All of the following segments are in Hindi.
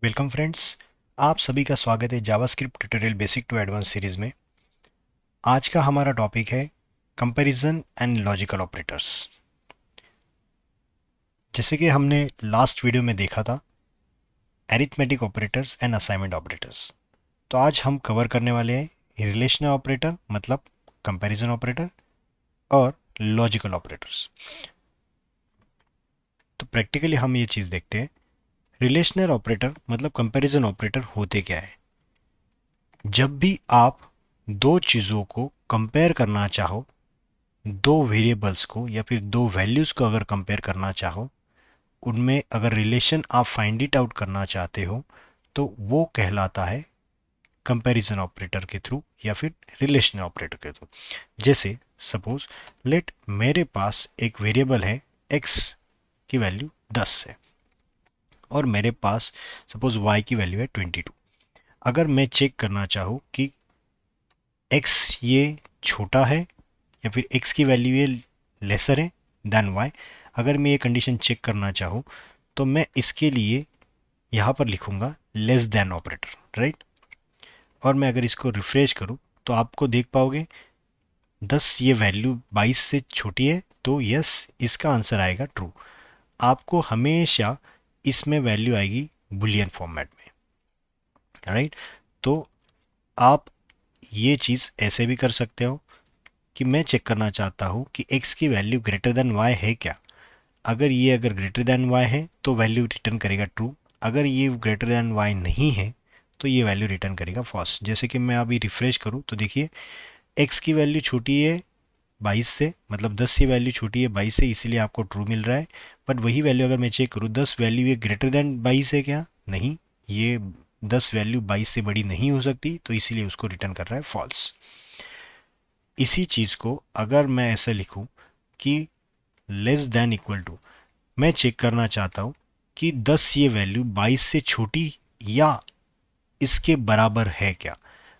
Welcome friends. आप सभी का स्वागत है JavaScript tutorial basic to advance series में। आज का हमारा टॉपिक है कंपैरिजन एंड लॉजिकल ऑपरेटर्स। जैसे कि हमने लास्ट वीडियो में देखा था arithmetic operators and assignment operators, तो आज हम कवर करने वाले हैं रिलेशनल ऑपरेटर मतलब कंपैरिजन ऑपरेटर और लॉजिकल ऑपरेटर्स। तो प्रैक्टिकली हम ये चीज़ देखते हैं रिलेशनल ऑपरेटर मतलब कंपैरिजन ऑपरेटर होते क्या है। जब भी आप दो चीज़ों को कंपेयर करना चाहो, दो वेरिएबल्स को या फिर दो वैल्यूज़ को अगर कंपेयर करना चाहो, उनमें अगर रिलेशन आप फाइंड इट आउट करना चाहते हो तो वो कहलाता है कंपैरिजन ऑपरेटर के थ्रू या फिर रिलेशनल ऑपरेटर के थ्रू। जैसे सपोज लेट मेरे पास एक वेरिएबल है x की वैल्यू 10 है और मेरे पास सपोज y की वैल्यू है 22। अगर मैं चेक करना चाहूँ कि x ये छोटा है या फिर x की वैल्यू ये लेसर है देन y, अगर मैं ये कंडीशन चेक करना चाहूँ तो मैं इसके लिए यहाँ पर लिखूंगा लेस देन ऑपरेटर, राइट। और मैं अगर इसको रिफ्रेश करूँ तो आपको देख पाओगे 10 ये वैल्यू 22 से छोटी है, तो यस इसका आंसर आएगा ट्रू। आपको हमेशा इसमें वैल्यू आएगी बुलियन फॉर्मेट में, राइट। तो आप ये चीज़ ऐसे भी कर सकते हो कि मैं चेक करना चाहता हूँ कि x की वैल्यू ग्रेटर देन y है क्या। अगर ग्रेटर देन y है तो वैल्यू रिटर्न करेगा ट्रू, अगर ये ग्रेटर देन y नहीं है तो ये वैल्यू रिटर्न करेगा फॉल्स। जैसे कि मैं अभी रिफ्रेश करूँ तो देखिए x की वैल्यू छोटी है 22 से, मतलब 10 की वैल्यू छोटी है 22 से, इसीलिए आपको ट्रू मिल रहा है। बट वही वैल्यू अगर मैं चेक करूँ 10 वैल्यू ये ग्रेटर देन 22 है क्या, नहीं, ये 10 वैल्यू 22 से बड़ी नहीं हो सकती, तो इसीलिए उसको रिटर्न कर रहा है फॉल्स। इसी चीज़ को अगर मैं ऐसे लिखूं कि लेस देन इक्वल टू, मैं चेक करना चाहता हूँ कि 10 ये वैल्यू 22 से छोटी या इसके बराबर है क्या।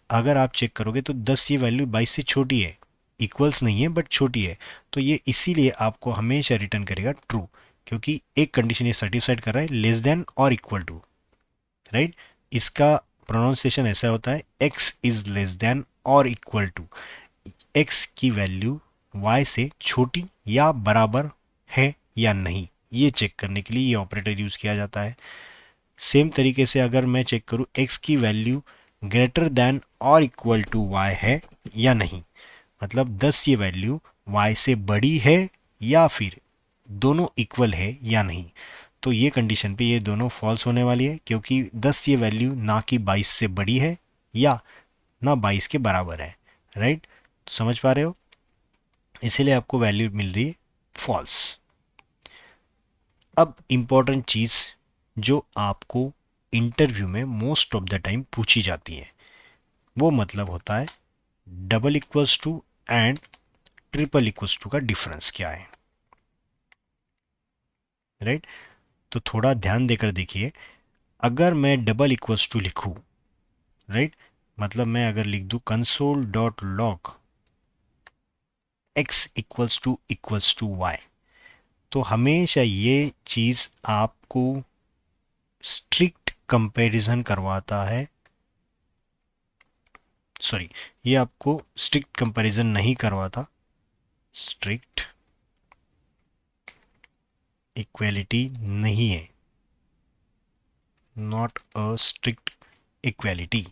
अगर आप चेक करोगे तो 10 ये वैल्यू 22 से छोटी है, इक्वल्स नहीं है बट छोटी है, तो ये इसीलिए आपको हमेशा रिटर्न करेगा ट्रू, क्योंकि एक कंडीशन ये सर्टिफाइड कर रहा है लेस देन और इक्वल टू, राइट। इसका प्रोनाउंसिएशन ऐसा होता है x इज लेस देन और इक्वल टू, x की वैल्यू y से छोटी या बराबर है या नहीं, ये चेक करने के लिए ये ऑपरेटर यूज किया जाता है। सेम तरीके से अगर मैं चेक करूं x की वैल्यू ग्रेटर देन और इक्वल टू y है या नहीं, मतलब 10 ये वैल्यू y से बड़ी है या फिर दोनों इक्वल है या नहीं, तो ये कंडीशन पे ये दोनों फॉल्स होने वाली है, क्योंकि 10 ये वैल्यू ना कि 22 से बड़ी है या ना 22 के बराबर है, राइट। तो समझ पा रहे हो, इसीलिए आपको वैल्यू मिल रही है फॉल्स। अब इम्पॉर्टेंट चीज़ जो आपको इंटरव्यू में मोस्ट ऑफ द टाइम पूछी जाती है वो मतलब होता है double equals to and triple equals to का डिफरेंस क्या है, राइट। तो थोड़ा ध्यान देकर देखिए, अगर मैं डबल इक्वल्स टू लिखूं, राइट, मतलब मैं अगर लिख दूं console dot log x equals to y, तो हमेशा ये चीज़ आपको स्ट्रिक्ट कंपैरिजन करवाता है। सॉरी, ये आपको स्ट्रिक्ट कंपैरिजन नहीं करवाता, स्ट्रिक्ट इक्वेलिटी नहीं है, नॉट अ स्ट्रिक्ट इक्वेलिटी।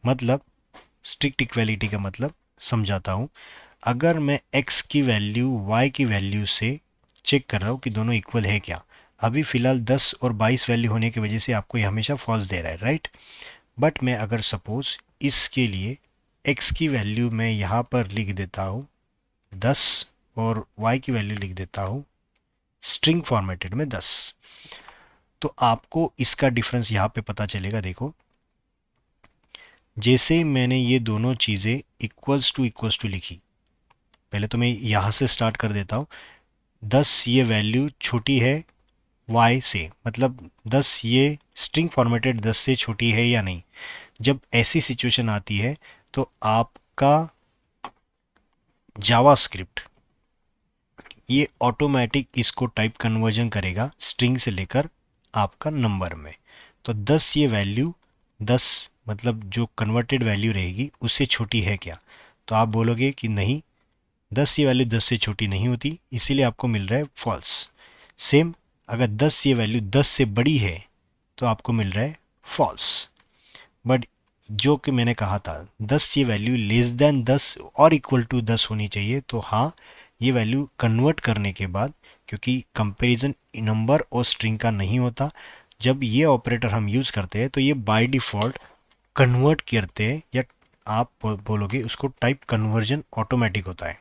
मतलब स्ट्रिक्ट इक्वेलिटी का मतलब समझाता हूँ, अगर मैं x की वैल्यू y की वैल्यू से चेक कर रहा हूँ कि दोनों इक्वल है क्या, अभी फिलहाल 10 और 22 वैल्यू होने की वजह से आपको ये हमेशा फॉल्स दे रहा है, राइट। बट मैं अगर सपोज इसके लिए x की वैल्यू मैं यहाँ पर लिख देता हूँ 10 और y की वैल्यू लिख देता हूँ स्ट्रिंग फॉर्मेटेड में 10, तो आपको इसका डिफरेंस यहाँ पे पता चलेगा। देखो, जैसे मैंने ये दोनों चीज़ें इक्वल्स टू लिखी, पहले तो मैं यहाँ से स्टार्ट कर देता हूँ। 10 ये वैल्यू छोटी है y से, मतलब 10 ये स्ट्रिंग फॉर्मेटेड 10 से छोटी है या नहीं। जब ऐसी सिचुएशन आती है तो आपका जावास्क्रिप्ट ये ऑटोमेटिक इसको टाइप कन्वर्जन करेगा स्ट्रिंग से लेकर आपका नंबर में। तो 10 ये वैल्यू 10 मतलब जो कन्वर्टेड वैल्यू रहेगी उससे छोटी है क्या? तो आप बोलोगे कि नहीं, 10 ये वैल्यू 10 से छोटी नहीं होती, इसीलिए आपको मिल रहा है फॉल्स। सेम, अगर 10 ये वैल्यू 10 से बड़ी है तो आपको मिल रहा है फॉल्स। बट जो कि मैंने कहा था 10 ये वैल्यू लेस देन 10 और इक्वल टू 10 होनी चाहिए, तो हाँ, ये वैल्यू कन्वर्ट करने के बाद, क्योंकि कंपैरिजन नंबर और स्ट्रिंग का नहीं होता, जब ये ऑपरेटर हम यूज़ करते हैं तो ये बाय डिफ़ॉल्ट कन्वर्ट करते हैं, या आप बोलोगे उसको टाइप कन्वर्जन ऑटोमेटिक होता है।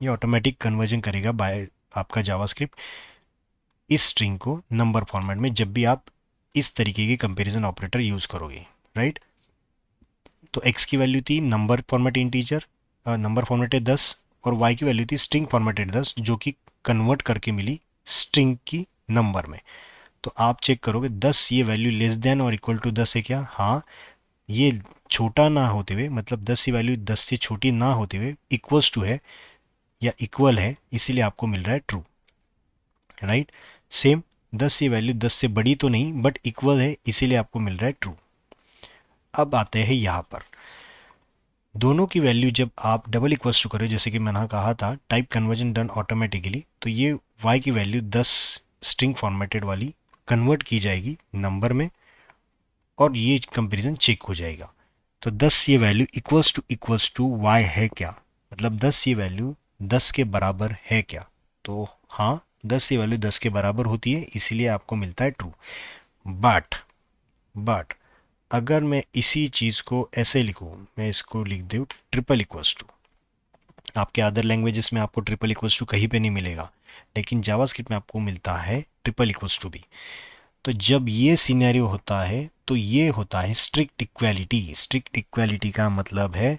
ये ऑटोमेटिक कन्वर्जन करेगा बाय आपका जावास्क्रिप्ट इस स्ट्रिंग को नंबर फॉर्मेट में, जब भी आप इस तरीके के कंपैरिजन ऑपरेटर यूज़ करोगे, राइट? तो x की वैल्यू थी number format integer, number formatted 10, और y की वैल्यू थी स्ट्रिंग फॉर्मेटेड 10, जो कि कन्वर्ट करके मिली स्ट्रिंग की नंबर में। तो आप चेक करोगे 10 ये वैल्यू लेस देन और इक्वल टू 10 है क्या? हाँ, ये छोटा ना होते हुए, मतलब 10 की वैल्यू 10 से छोटी ना होते हुए इक्वल्स टू है या इक्वल है, इसीलिए आपको मिल रहा है ट्रू, राइट? सेम, 10 ये वैल्यू 10 से बड़ी तो नहीं बट इक्वल है, इसीलिए आपको मिल रहा है ट्रू। अब आते हैं यहाँ पर, दोनों की वैल्यू जब आप डबल इक्वल्स टू करो, जैसे कि मैंने कहा था टाइप कन्वर्जन डन ऑटोमेटिकली, तो ये y की वैल्यू 10 स्ट्रिंग फॉर्मेटेड वाली कन्वर्ट की जाएगी नंबर में, और ये कंपैरिजन चेक हो जाएगा। तो 10 ये वैल्यू इक्वल्स टू y है क्या? मतलब 10 ये वैल्यू 10 के बराबर है क्या? तो हाँ, 10 ये वैल्यू 10 के बराबर होती है, इसीलिए आपको मिलता है ट्रू। बट बट अगर मैं इसी चीज़ को ऐसे लिखूँ, मैं इसको लिख दूँ ट्रिपल इक्वल्स टू, आपके अदर लैंग्वेजेस में आपको ट्रिपल इक्वल्स टू कहीं पे नहीं मिलेगा, लेकिन जावास्क्रिप्ट में आपको मिलता है ट्रिपल इक्वल्स टू भी। तो जब ये सिनेरियो होता है तो ये होता है स्ट्रिक्ट इक्वालिटी। स्ट्रिक्ट इक्वालिटी का मतलब है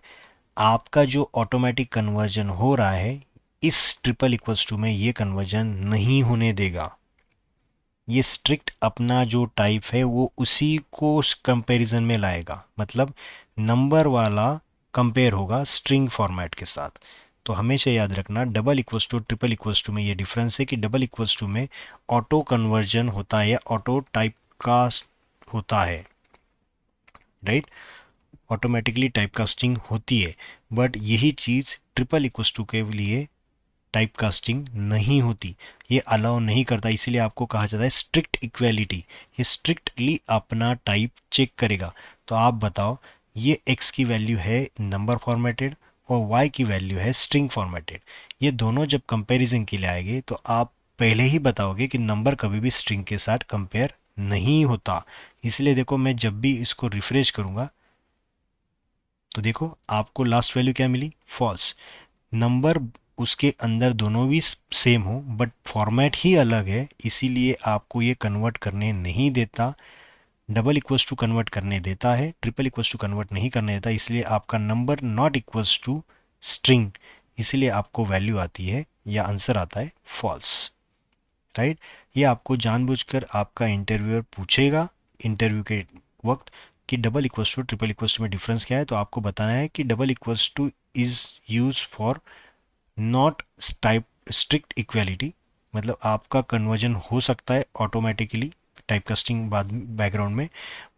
आपका जो ऑटोमेटिक कन्वर्जन हो रहा है, इस ट्रिपल इक्वल्स टू में ये कन्वर्जन नहीं होने देगा। ये स्ट्रिक्ट अपना जो टाइप है वो उसी को कंपैरिजन में लाएगा, मतलब नंबर वाला कंपेयर होगा स्ट्रिंग फॉर्मेट के साथ। तो हमेशा याद रखना double equals to triple equals to में ये डिफरेंस है कि डबल इक्वल्स टू में ऑटो कन्वर्जन होता है या ऑटो टाइप का होता है, राइट? ऑटोमेटिकली टाइप कास्टिंग होती है, बट यही चीज़ ट्रिपल इक्वल्स टू के लिए टाइप कास्टिंग नहीं होती, ये अलाउ नहीं करता, इसीलिए आपको कहा जाता है स्ट्रिक्ट इक्वालिटी। ये स्ट्रिक्टली अपना टाइप चेक करेगा। तो आप बताओ, ये x की वैल्यू है नंबर फॉर्मेटेड और y की वैल्यू है स्ट्रिंग फॉर्मेटेड, ये दोनों जब कंपैरिजन के लिए आएंगे तो आप पहले ही बताओगे कि नंबर कभी भी स्ट्रिंग के साथ कंपेयर नहीं होता। इसलिए देखो, मैं जब भी इसको रिफ्रेश करूंगा तो देखो आपको लास्ट वैल्यू क्या मिली? फॉल्स। नंबर उसके अंदर दोनों भी सेम हो बट फॉर्मेट ही अलग है, इसीलिए आपको ये कन्वर्ट करने नहीं देता। डबल इक्वल्स टू कन्वर्ट करने देता है, ट्रिपल इक्वल्स टू कन्वर्ट नहीं करने देता, इसलिए आपका number not equals to string, इसलिए आपको वैल्यू आती है या आंसर आता है फॉल्स, राइट? ये आपको जानबूझकर आपका इंटरव्यूअर पूछेगा इंटरव्यू के वक्त कि double equals to triple equals to में डिफरेंस क्या है, तो आपको बताना है कि double equals to is use for not type strict equality, मतलब आपका कन्वर्जन हो सकता है ऑटोमेटिकली टाइप कास्टिंग बाद बैकग्राउंड में,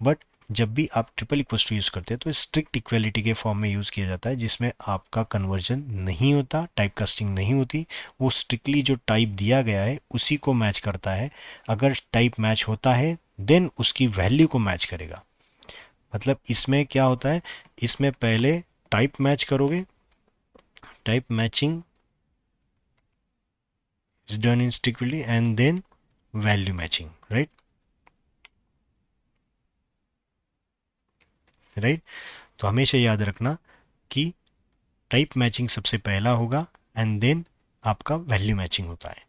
बट जब भी आप ट्रिपल इक्वल्स टू यूज़ करते हैं तो स्ट्रिक्ट इक्वालिटी के फॉर्म में यूज़ किया जाता है, जिसमें आपका कन्वर्जन नहीं होता, टाइप कास्टिंग नहीं होती, वो स्ट्रिक्टली जो टाइप दिया गया है उसी को मैच करता है। अगर टाइप मैच होता है देन उसकी वैल्यू को मैच करेगा। मतलब इसमें क्या होता है, इसमें पहले टाइप मैच करोगे, type matching is done in strictly and then value matching, right? तो हमेशा याद रखना कि टाइप मैचिंग सबसे पहला होगा एंड देन आपका वैल्यू मैचिंग होता है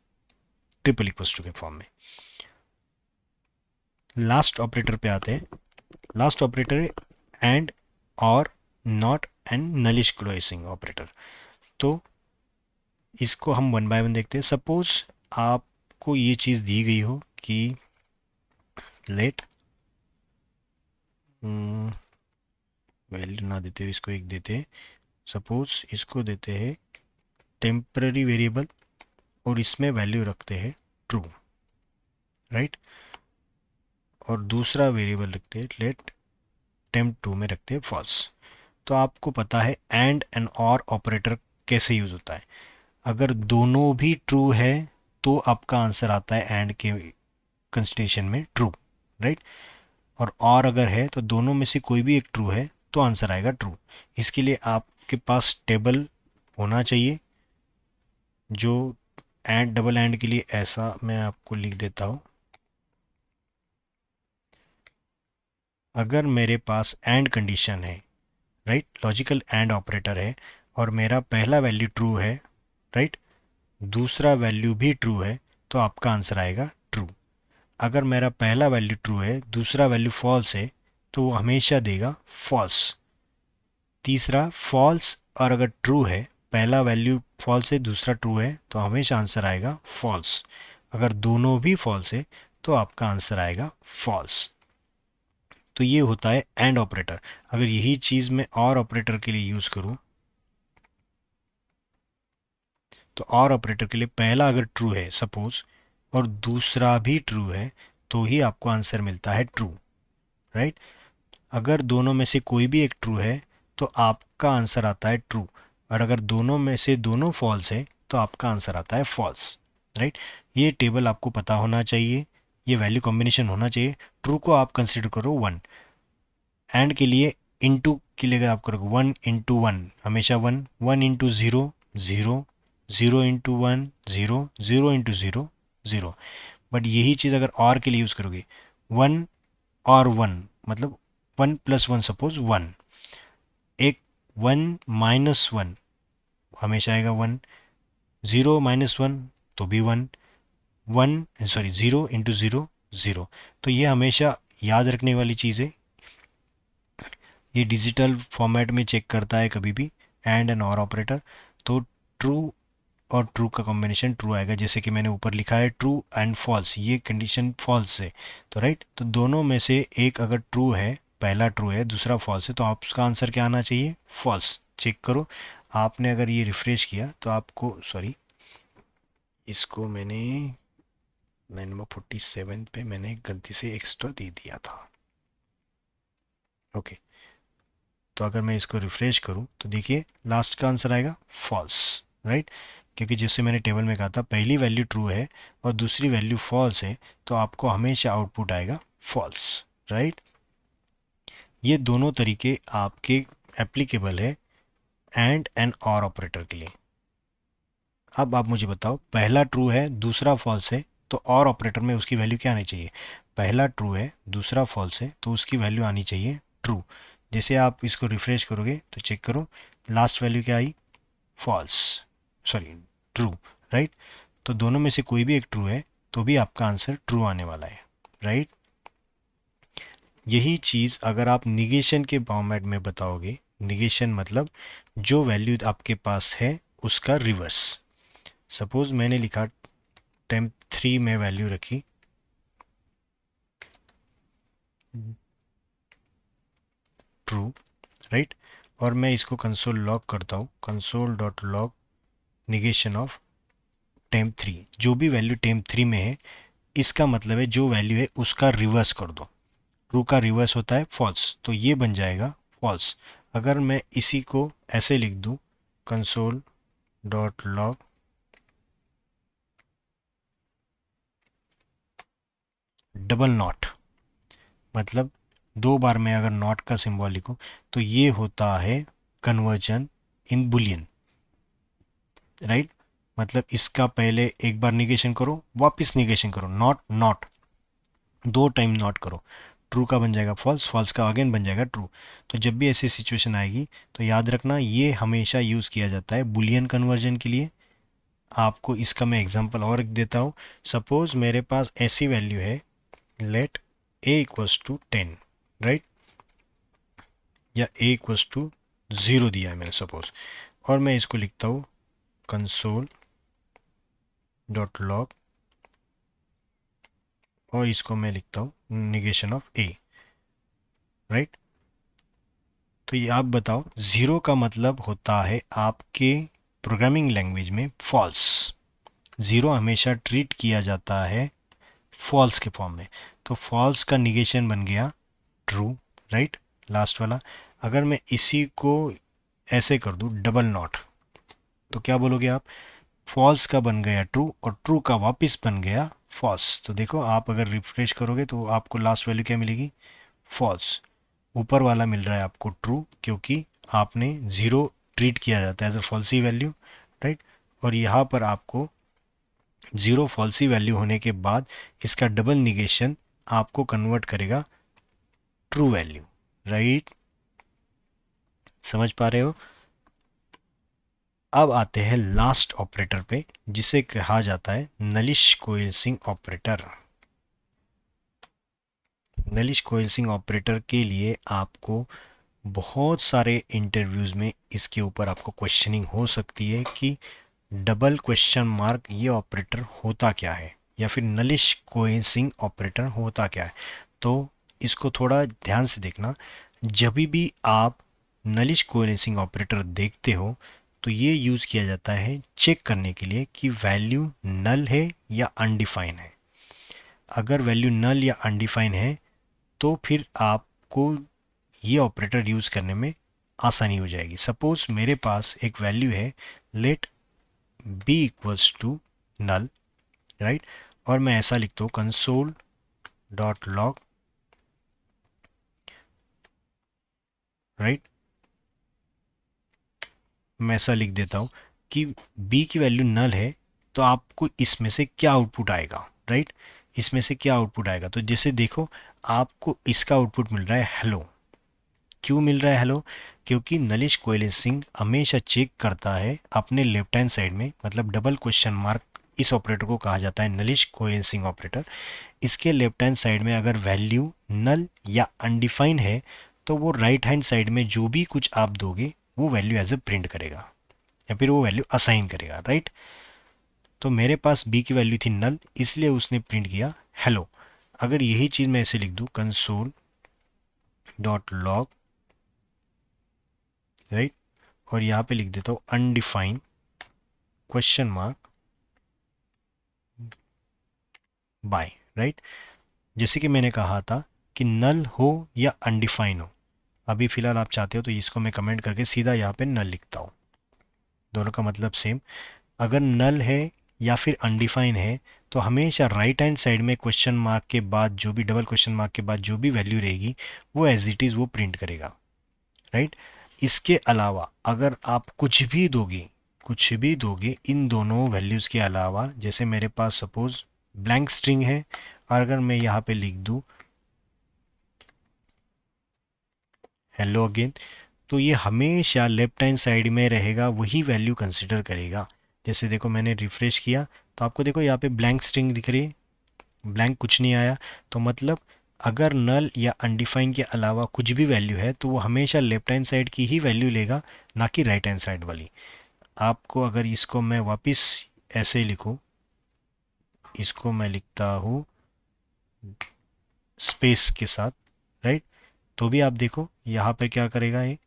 ट्रिपल इक्वल्स टू के फॉर्म में। लास्ट ऑपरेटर पे आते हैं। लास्ट ऑपरेटर है एंड, और, नॉट एंड नलिश क्लोजिंग ऑपरेटर। तो इसको हम वन बाय वन देखते हैं। सपोज आपको ये चीज़ दी गई हो कि लेट, वैल्यू ना देते हुए इसको एक देते हैं, सपोज इसको देते हैं टेम्पररी वेरिएबल और इसमें वैल्यू रखते हैं ट्रू, राइट। और दूसरा वेरिएबल रखते हैं लेट टेम्प2 में रखते हैं फॉल्स। तो आपको पता है एंड और ऑपरेटर कैसे यूज़ होता है। अगर दोनों भी ट्रू है तो आपका आंसर आता है एंड के कंस्टेशन में ट्रू, राइट। और अगर है तो दोनों में से कोई भी एक ट्रू है तो आंसर आएगा ट्रू। इसके लिए आपके पास टेबल होना चाहिए जो एंड डबल एंड के लिए, ऐसा मैं आपको लिख देता हूँ। अगर मेरे पास एंड कंडीशन है, राइट, लॉजिकल एंड ऑपरेटर है और मेरा पहला वैल्यू ट्रू है, राइट, दूसरा वैल्यू भी ट्रू है तो आपका आंसर आएगा ट्रू। अगर मेरा पहला वैल्यू ट्रू है दूसरा वैल्यू फॉल्स है तो वो हमेशा देगा फॉल्स। तीसरा फॉल्स, और अगर ट्रू है, पहला वैल्यू फॉल्स है दूसरा ट्रू है तो हमेशा आंसर आएगा फॉल्स। अगर दोनों भी फॉल्स है तो आपका आंसर आएगा फॉल्स। तो ये होता है एंड ऑपरेटर। अगर यही चीज़ मैं और ऑपरेटर के लिए यूज़ करूँ तो और ऑपरेटर के लिए पहला अगर ट्रू है सपोज और दूसरा भी ट्रू है तो ही आपको आंसर मिलता है ट्रू, राइट। अगर दोनों में से कोई भी एक ट्रू है तो आपका आंसर आता है ट्रू, और अगर दोनों में से दोनों फॉल्स है तो आपका आंसर आता है फॉल्स, राइट। ये टेबल आपको पता होना चाहिए, ये वैल्यू कॉम्बिनेशन होना चाहिए। ट्रू को आप कंसिडर करो 1, एंड के लिए इनटू के लिए अगर आप करोगे 1 इंटू 1 हमेशा 1, 1 इंटू 0 0, 0 इंटू 1 0, 0 इंटू 0 0। बट यही चीज़ अगर और के लिए यूज़ करोगे 1 और 1 मतलब 1 प्लस 1 सपोज 1, एक 1 माइनस 1 हमेशा आएगा 1, 0 माइनस 1 तो भी 1, 1 सॉरी 0 इंटू 0 0। तो ये हमेशा याद रखने वाली चीज़ है। ये डिजिटल फॉर्मेट में चेक करता है कभी भी एंड और ऑपरेटर। तो ट्रू और ट्रू का कॉम्बिनेशन ट्रू आएगा, जैसे कि मैंने ऊपर लिखा है ट्रू एंड फॉल्स, ये कंडीशन फॉल्स है तो राइट। तो दोनों में से एक अगर ट्रू है, पहला ट्रू है दूसरा फॉल्स है, तो आपका आंसर क्या आना चाहिए फॉल्स। चेक करो, आपने अगर ये रिफ्रेश किया तो आपको, सॉरी इसको मैंने लाइन नंबर 47 पे मैंने गलती से एक्स्ट्रा दे दिया था। ओके, तो अगर मैं इसको रिफ्रेश करूं तो देखिए लास्ट का आंसर आएगा फॉल्स, राइट। क्योंकि जैसे मैंने टेबल में कहा था पहली वैल्यू ट्रू है और दूसरी वैल्यू फॉल्स है तो आपको हमेशा आउटपुट आएगा फॉल्स, राइट। ये दोनों तरीके आपके एप्लीकेबल है एंड और ऑपरेटर के लिए। अब आप मुझे बताओ, पहला ट्रू है दूसरा फॉल्स है तो और ऑपरेटर में उसकी वैल्यू क्या आनी चाहिए। पहला ट्रू है दूसरा फॉल्स है तो उसकी वैल्यू आनी चाहिए ट्रू। जैसे आप इसको रिफ्रेश करोगे तो चेक करो लास्ट वैल्यू क्या आई, फॉल्स, सॉरी ट्रू, राइट। तो दोनों में से कोई भी एक ट्रू है तो भी आपका आंसर ट्रू आने वाला है, राइट। यही चीज़ अगर आप निगेशन के फॉर्मेट में बताओगे, निगेशन मतलब जो वैल्यू आपके पास है उसका रिवर्स। सपोज मैंने लिखा टेम्प3 में वैल्यू रखी ट्रू, राइट। और मैं इसको कंसोल लॉग करता हूँ, console dot log negation of temp three. जो भी वैल्यू टेम्प3 में है इसका मतलब है जो वैल्यू है उसका रिवर्स कर दो। ट्रू का रिवर्स होता है फॉल्स, तो ये बन जाएगा फॉल्स। अगर मैं इसी को ऐसे लिख दूँ console dot log double not, मतलब दो बार मैं अगर नॉट का सिंबल लिखूं तो ये होता है कन्वर्जन इन बुलियन, राइट। मतलब इसका पहले एक बार निगेशन करो वापस निगेशन करो, नॉट नॉट दो टाइम नॉट करो, ट्रू का बन जाएगा फॉल्स, फॉल्स का अगेन बन जाएगा ट्रू। तो जब भी ऐसी सिचुएशन आएगी तो याद रखना ये हमेशा यूज़ किया जाता है बुलियन कन्वर्जन के लिए। आपको इसका मैं एग्जांपल और देता हूँ। सपोज मेरे पास ऐसी वैल्यू है let a equals to 10, right, या ए इक्वल्स टू 0 दिया है मैंने सपोज, और मैं इसको लिखता हूँ कंसोल डॉट लॉग और इसको मैं लिखता हूँ निगेशन ऑफ ए, राइट। तो ये आप बताओ 0 का मतलब होता है आपके प्रोग्रामिंग लैंग्वेज में फॉल्स। ज़ीरो हमेशा ट्रीट किया जाता है फॉल्स के फॉर्म में, तो फॉल्स का निगेशन बन गया ट्रू, राइट, लास्ट वाला। अगर मैं इसी को ऐसे कर दूं डबल नॉट, तो क्या बोलोगे आप? फॉल्स का बन गया ट्रू और ट्रू का वापस बन गया फॉल्स। तो देखो आप अगर रिफ्रेश करोगे तो आपको लास्ट वैल्यू क्या मिलेगी? फॉल्स। ऊपर वाला मिल रहा है आपको ट्रू, क्योंकि आपने ज़ीरो ट्रीट किया जाता है as a falsy value, right. और यहाँ पर आपको ज़ीरो फॉल्सी वैल्यू होने के बाद इसका डबल निगेशन आपको कन्वर्ट करेगा ट्रू वैल्यू, राइट। समझ पा रहे हो? अब आते हैं लास्ट ऑपरेटर पे, जिसे कहा जाता है नलिश कोएल्सिंग ऑपरेटर। नलिश कोएल्सिंग ऑपरेटर के लिए आपको बहुत सारे इंटरव्यूज़ में इसके ऊपर आपको क्वेश्चनिंग हो सकती है कि डबल क्वेश्चन मार्क ये ऑपरेटर होता क्या है, या फिर नलिश कोएल्सिंग ऑपरेटर होता क्या है। तो इसको थोड़ा ध्यान से देखना। जब भी आप नलिश कोएल्सिंग ऑपरेटर देखते हो तो ये यूज़ किया जाता है चेक करने के लिए कि वैल्यू नल है या अनडिफाइन है। अगर वैल्यू नल या अनडिफाइन है तो फिर आपको ये ऑपरेटर यूज़ करने में आसानी हो जाएगी। सपोज मेरे पास एक वैल्यू है let b equals to null, right, और मैं ऐसा लिखता हूँ कंसोल डॉट लॉग, राइट, मैं ऐसा लिख देता हूँ कि b की वैल्यू नल है, तो आपको इसमें से क्या आउटपुट आएगा, राइट, इसमें से क्या आउटपुट आएगा। तो जैसे देखो आपको इसका आउटपुट मिल रहा है हेलो। क्यों मिल रहा है हेलो? क्योंकि नलिश कोएलेसिंग हमेशा चेक करता है अपने लेफ्ट हैंड साइड में, मतलब डबल क्वेश्चन मार्क इस ऑपरेटर को कहा जाता है नलिश कोएलेसिंग ऑपरेटर। इसके लेफ्ट हैंड साइड में अगर वैल्यू नल या अनडिफाइन है तो वो राइट हैंड साइड में जो भी कुछ आप दोगे वो वैल्यू एज ए प्रिंट करेगा, या फिर वो वैल्यू असाइन करेगा, राइट। तो मेरे पास बी की वैल्यू थी नल, इसलिए उसने प्रिंट किया हेलो। अगर यही चीज़ मैं ऐसे लिख दूँ कंसोल डॉट लॉग, राइट, और यहाँ पे लिख देता हूँ undefine question mark bye, right. जैसे कि मैंने कहा था कि नल हो या अनडिफाइन हो, अभी फ़िलहाल आप चाहते हो तो इसको मैं कमेंट करके सीधा यहाँ पे नल लिखता हूँ, दोनों का मतलब सेम। अगर नल है या फिर अनडिफाइन है तो हमेशा राइट हैंड साइड में क्वेश्चन मार्क के बाद जो भी डबल क्वेश्चन मार्क के बाद जो भी वैल्यू रहेगी वो एज इट इज़ वो प्रिंट करेगा, राइट। इसके अलावा अगर आप कुछ भी दोगे इन दोनों वैल्यूज़ के अलावा, जैसे मेरे पास सपोज ब्लैंक स्ट्रिंग है और अगर मैं यहाँ पे लिख दूँ हेलो अगेन, तो ये हमेशा लेफ्ट हैंड साइड में रहेगा, वही वैल्यू कंसिडर करेगा। जैसे देखो मैंने रिफ्रेश किया तो आपको देखो यहाँ पे ब्लैंक स्ट्रिंग दिख रही है, ब्लैंक कुछ नहीं आया। तो मतलब अगर नल या अनडिफाइन के अलावा कुछ भी वैल्यू है तो वो हमेशा लेफ्ट हैंड साइड की ही वैल्यू लेगा, ना कि राइट हैंड साइड वाली। आपको अगर इसको मैं वापस ऐसे लिखूँ, इसको मैं लिखता हूँ स्पेस के साथ, राइट, तो भी आप देखो यहाँ पर क्या करेगा ये,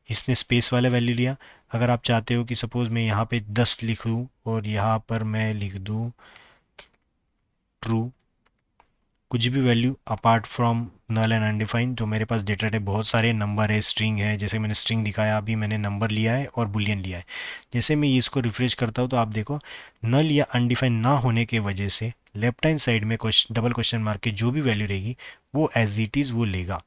इसने स्पेस वाला वैल्यू लिया। अगर आप चाहते हो कि सपोज़ मैं यहाँ पे 10 लिखूँ और यहाँ पर मैं लिख दूँ ट्रू, कुछ भी value apart from null and undefined, जो मेरे पास डेटा टाइप बहुत सारे नंबर है, स्ट्रिंग है, जैसे मैंने स्ट्रिंग दिखाया अभी मैंने नंबर लिया है और बुलियन लिया है। जैसे मैं इसको रिफ्रेश करता हूँ तो आप देखो नल या अनडिफाइन ना होने के वजह से लेफ्ट हैंड साइड में डबल क्वेश्चन मार्क की जो भी वैल्यू रहेगी वो एज इट इज़ वो लेगा।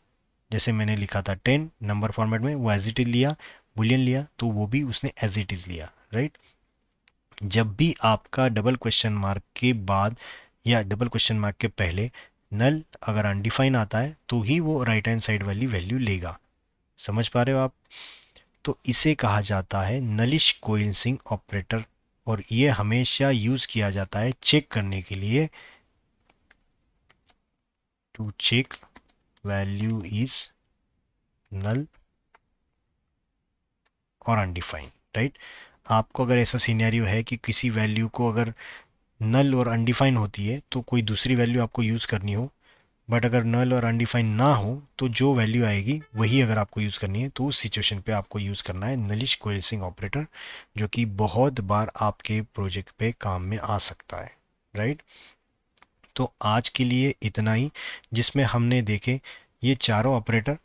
जैसे मैंने लिखा था 10 नंबर फॉर्मेट में, वो एज इट इज़ लिया, बुलियन लिया तो वो भी उसने एज इट इज़ लिया, राइट। जब भी आपका डबल क्वेश्चन मार्क के बाद या डबल क्वेश्चन मार्क के पहले नल अगर अनडिफाइन आता है तो ही वो राइट हैंड साइड वाली वैल्यू लेगा। समझ पा रहे हो आप? तो इसे कहा जाता है नलिश कोइंसिंग ऑपरेटर, और ये हमेशा यूज़ किया जाता है चेक करने के लिए, to check value is null और अनडिफाइन, राइट। आपको अगर ऐसा सिनेरियो है कि किसी वैल्यू को अगर नल और अनडिफाइन होती है तो कोई दूसरी वैल्यू आपको यूज़ करनी हो, बट अगर नल और अनडिफाइन ना हो तो जो वैल्यू आएगी वही अगर आपको यूज़ करनी है, तो उस सिचुएशन पे आपको यूज़ करना है नलिश कोएल्सिंग ऑपरेटर, जो कि बहुत बार आपके प्रोजेक्ट पे काम में आ सकता है, राइट। तो आज के लिए इतना ही, जिसमें हमने देखे ये चारों ऑपरेटर: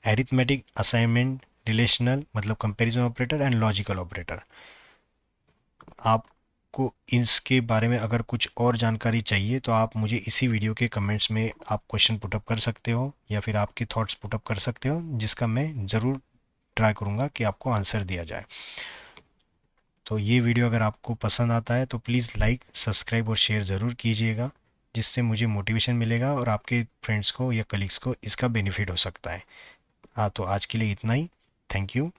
एरिथमेटिक, असाइनमेंट, रिलेशनल मतलब comparison operator and logical operator. आपको इसके बारे में अगर कुछ और जानकारी चाहिए तो आप मुझे इसी वीडियो के कमेंट्स में आप क्वेश्चन पुटअप कर सकते हो, या फिर आपके थॉट्स पुटअप कर सकते हो, जिसका मैं ज़रूर ट्राई करूँगा कि आपको आंसर दिया जाए। तो ये वीडियो अगर आपको पसंद आता है तो प्लीज़ लाइक, सब्सक्राइब और शेयर ज़रूर कीजिएगा, जिससे मुझे मोटिवेशन मिलेगा और आपके फ्रेंड्स को या कलीग्स को इसका बेनिफिट हो सकता है। हाँ, तो आज के लिए इतना ही। Thank you.